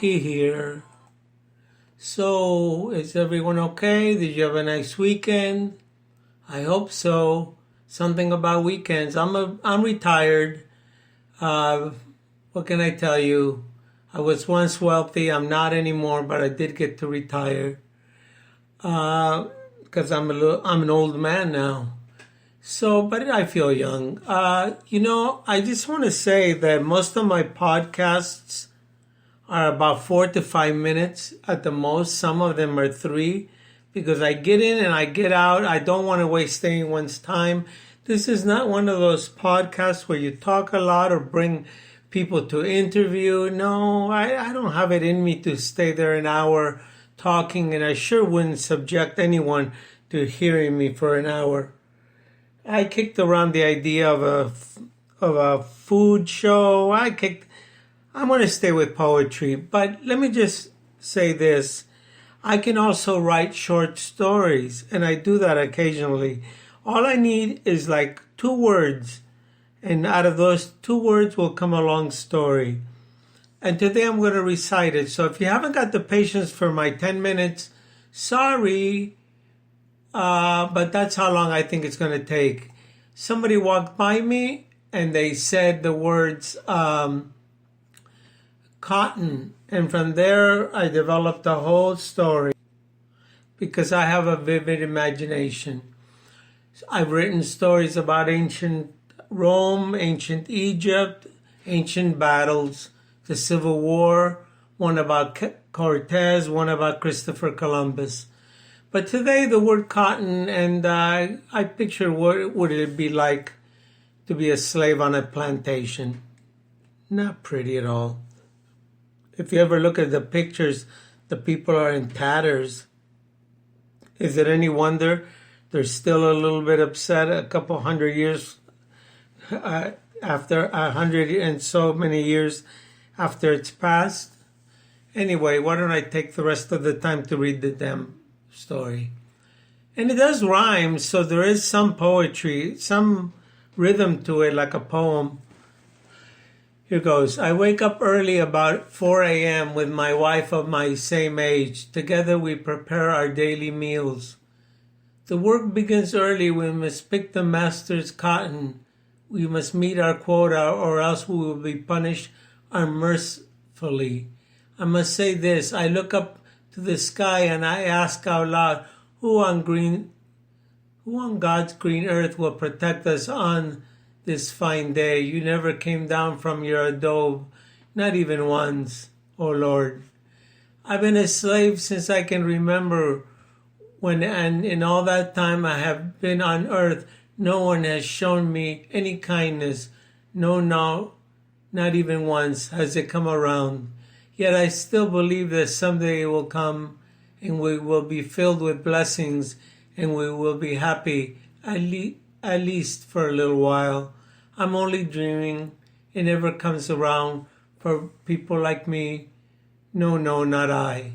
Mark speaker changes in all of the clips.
Speaker 1: Smokey here. So, is everyone okay? Did you have a nice weekend? I hope so. Something about weekends. I'm retired. Uh, what can I tell you? I was once wealthy. I'm not anymore, but I did get to retire. Because I'm an old man now. So, but I feel young. I just want to say that most of my podcasts are about 4 to 5 minutes at the most. Some of them are 3 because I get in and I get out. I don't want to waste anyone's time. This is not one of those podcasts where you talk a lot or bring people to interview. No, I don't have it in me to stay there an hour talking, and I sure wouldn't subject anyone to hearing me for an hour. I kicked around the idea of a food show. I want to stay with poetry, but let me just say this. I can also write short stories, and I do that occasionally. All I need is like 2 words, and out of those 2 words will come a long story. And today I'm going to recite it. So if you haven't got the patience for my 10 minutes, sorry, but that's how long I think it's going to take. Somebody walked by me, and they said the words, cotton, and from there I developed a whole story because I have a vivid imagination. I've written stories about ancient Rome, ancient Egypt, ancient battles, the Civil War, one about Cortez, one about Christopher Columbus. But today the word cotton, and I picture what would it be like to be a slave on a plantation. Not pretty at all. If you ever look at the pictures, the people are in tatters. Is it any wonder they're still a little bit upset a couple hundred years after 100 and so many years after it's passed? Anyway, why don't I take the rest of the time to read the damn story? And it does rhyme, so there is some poetry, some rhythm to it, like a poem. Here goes. I wake up early about 4 a.m. with my wife of my same age. Together we prepare our daily meals. The work begins early. We must pick the master's cotton. We must meet our quota or else we will be punished unmercifully. I must say this. I look up to the sky and I ask out loud, who on God's green earth will protect us on this fine day? You never came down from your adobe, not even once, O Lord. I've been a slave since I can remember and in all that time I have been on earth, no one has shown me any kindness. No, not even once has it come around. Yet I still believe that someday it will come and we will be filled with blessings and we will be happy, at least for a little while. I'm only dreaming. It never comes around for people like me. No, not I.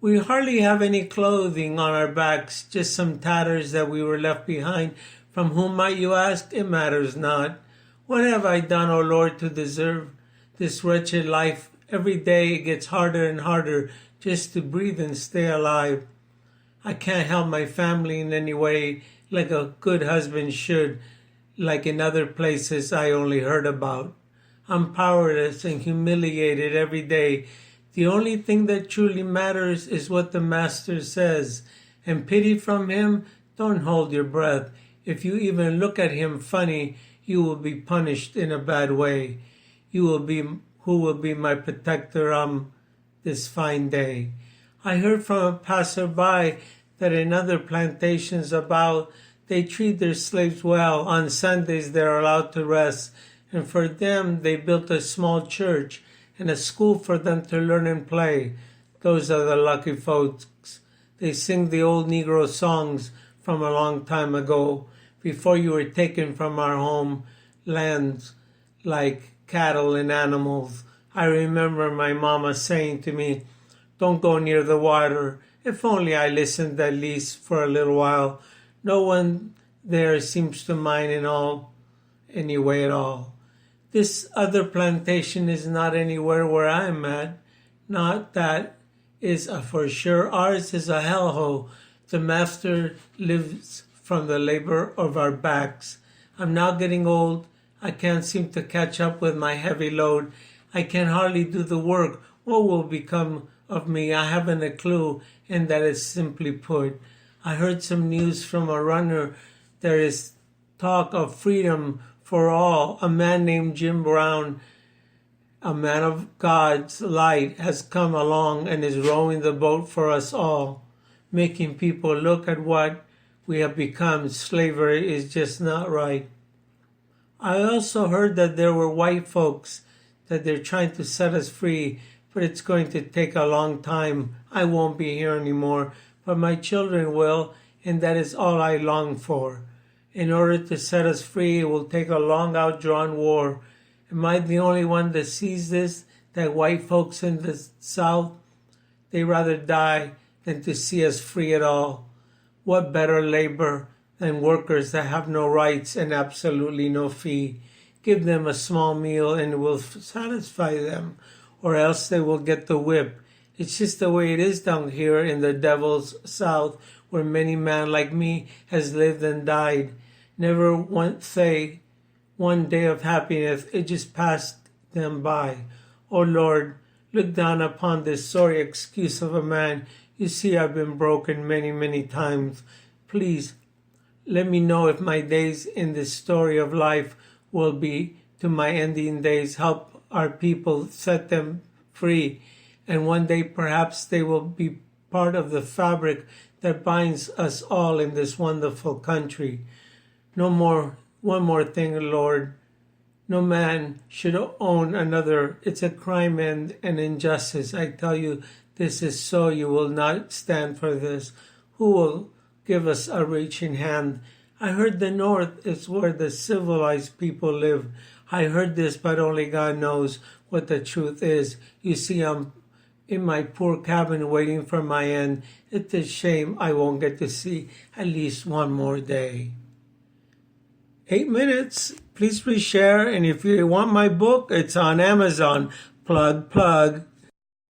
Speaker 1: We hardly have any clothing on our backs, just some tatters that we were left behind. From whom might you ask? It matters not. What have I done, O Lord, to deserve this wretched life? Every day it gets harder and harder just to breathe and stay alive. I can't help my family in any way like a good husband should, like in other places I only heard about. I'm powerless and humiliated every day. The only thing that truly matters is what the Master says. And pity from him, don't hold your breath. If you even look at him funny, you will be punished in a bad way. Who will be my protector on this fine day? I heard from a passerby that in other plantations about, they treat their slaves well. On Sundays they're allowed to rest. And for them they built a small church and a school for them to learn and play. Those are the lucky folks. They sing the old Negro songs from a long time ago, before you were taken from our home lands like cattle and animals. I remember my mama saying to me, don't go near the water. If only I listened at least for a little while. No one there seems to mind anyway at all. This other plantation is not anywhere where I'm at. Not that is a for sure. Ours is a hellhole. The master lives from the labor of our backs. I'm now getting old. I can't seem to catch up with my heavy load. I can hardly do the work. What will become of me? I haven't a clue, and that is simply put. I heard some news from a runner. There is talk of freedom for all. A man named Jim Brown, a man of God's light, has come along and is rowing the boat for us all, making people look at what we have become. Slavery is just not right. I also heard that there were white folks that they're trying to set us free, but it's going to take a long time. I won't be here anymore, but my children will, and that is all I long for. In order to set us free, it will take a long outdrawn war. Am I the only one that sees this, that white folks in the South, they rather die than to see us free at all? What better labor than workers that have no rights and absolutely no fee? Give them a small meal and it will satisfy them, or else they will get the whip. It's just the way it is down here in the devil's South, where many man like me has lived and died. Never once say one day of happiness, it just passed them by. Oh Lord, look down upon this sorry excuse of a man. You see I've been broken many, many times. Please, let me know if my days in this story of life will be to my ending days. Help our people, set them free, and one day perhaps they will be part of the fabric that binds us all in this wonderful country. One more thing, Lord. No man should own another. It's a crime and an injustice. I tell you, this is so. You will not stand for this. Who will give us a reaching hand? I heard the North is where the civilized people live. I heard this, but only God knows what the truth is. You see, I'm in my poor cabin waiting for my end. It's a shame I won't get to see at least one more day. 8 minutes. Please share. And if you want my book, it's on Amazon. Plug.